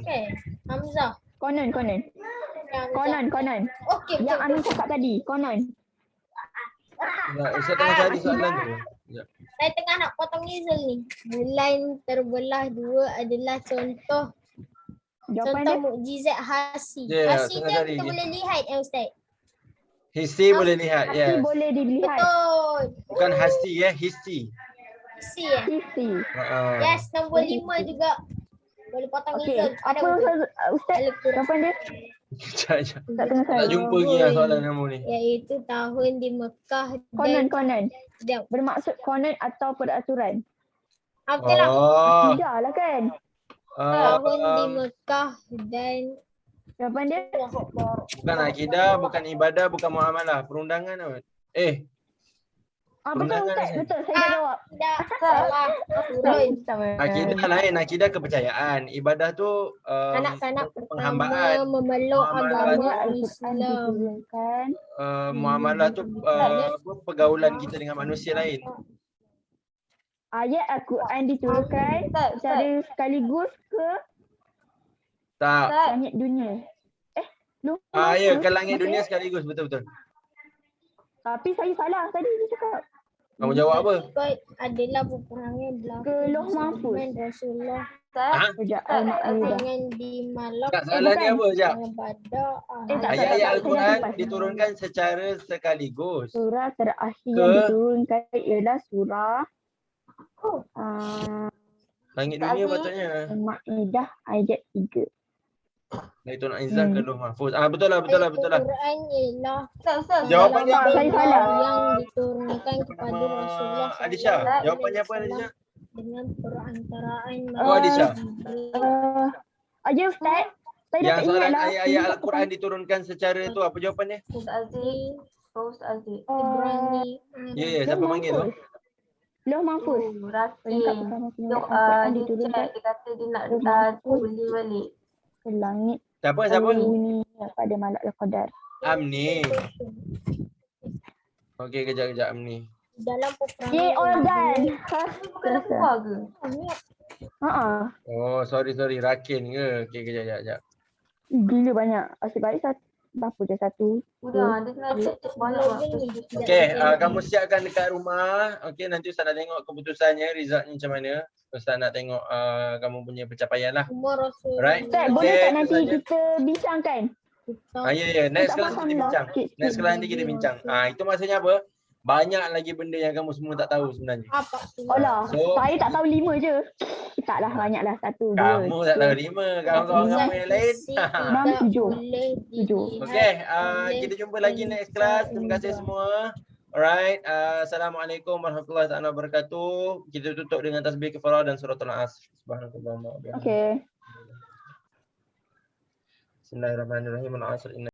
Hamzah. Konon. Okey, Yang betul. Amin cakap tadi, konon. Ustaz tengah cari soalan tu. Ya. Saya tengah nak potong Nizul ni. Bulan terbelah dua adalah contoh Jawapan contoh dia? mukjizat Hasi. Ya, Hasi tengah tu cari kita je. boleh lihat Ustaz. Hisi boleh lihat. Pasti Yes. boleh dilihat. Betul. Bukan hasti ya, hisi. Hasi Sisi. Yes, nombor 5 juga. Boleh potong Okey, Nizul. apa Ustaz? Jawapan dia? Sekejap. Tak tengah Tak saya. jumpa lagi lah soalan kamu ni. Iaitu tahun di Mekah Konon. dan Bermaksud konon atau peraturan. betul lah. Oh. Tidak lah kan? Tahun di Mekah dan Jawapan dia? Bukan akidah, bukan ibadah, bukan muamalah. Perundangan apa? Betul Perundangan Ustaz. ni. Betul, saya dah jawab. tidak salah. Turun. Akidah lain, akidah kepercayaan. Ibadah tu Kanak-kanak pertama penghambaan. memeluk Muamalah agama Al-Quran Islam. diturunkan. Muamalah tu pergaulan kita dengan manusia lain. Ayat Al-Quran diturunkan secara sekaligus ke Tak. langit dunia. Ya, ke langit dunia sekaligus. Betul-betul. Tapi saya salah tadi dia cakap. Kamu jawab apa? Ikut adalah peperangan Ke Loh Mahfuz. Rasulullah. Sekejap, Al-Ma'idah. Peperangan di Malak. Tak, soalan ni apa? Sekejap. Peperangan Badar. tak, Ayat-ayat saya Al-Quran lepas. diturunkan secara sekaligus. Surah terakhir Ke? yang diturunkan ialah surah Langit dunia patutnya. Al-Ma'idah ayat 3. Dari Tuan Aizah ke Loh Mahfuz. Betul lah. Quran ialah Jawapannya apa? Saya salah. yang diturunkan kepada Rasulullah Adisha, sallallahu jawapannya apa alaihi Adisha? wasallam dengan perantaraan Oh, Adisha. Aja Ustaz. Saya Yang tak ingat soalan lah. ayat-ayat Al-Quran diturunkan secara tu apa jawapannya? Ibrani. Ya, siapa panggil tu? Loh Mahfuz. Lengkap bersama semua Al-Quran diturunkan dia kata dia nak Loh Mahfuz beli balik. ke langit Siapa? dunia pada Malak Qadar. Amni. Okey, kejap Amni. Dalam peperangan Ye, organ. Bukan aku buat ke? Oh, sorry. Rakin ke? Okey, kejap. Gila banyak. Asyik baik berapa je satu. Sudah, dia tengah cek banyak waktu. Okey, kamu siapkan dekat rumah. Okey, nanti Ustaz nak tengok keputusannya, resultnya macam mana. Ustaz nak tengok kamu punya pencapaian lah. umur Rasulullah. Alright. Ustaz, boleh tak nanti itu saja. kita bincangkan? Ya. Next Tak kelas faham kita lah. bincang. Sikit-sikit. Next kelas nanti kita bincang. Itu maksudnya apa? Banyak lagi benda yang kamu semua tak tahu sebenarnya. Apa tu? Alah, So- saya tak tahu 5 je. Taklah banyak lah. 1, 2, Kamu tak tahu 5. Kawan-kawan kamu yang lain. 6, 7. 7. Okey, kita jumpa lagi next kelas. Terima kasih semua. Alright, Assalamualaikum warahmatullahi wabarakatuh. Kita tutup dengan tasbih kafarah dan suratul Asr. Subhanallah. Okey. Bismillahirrahmanirrahim. Al-Asr.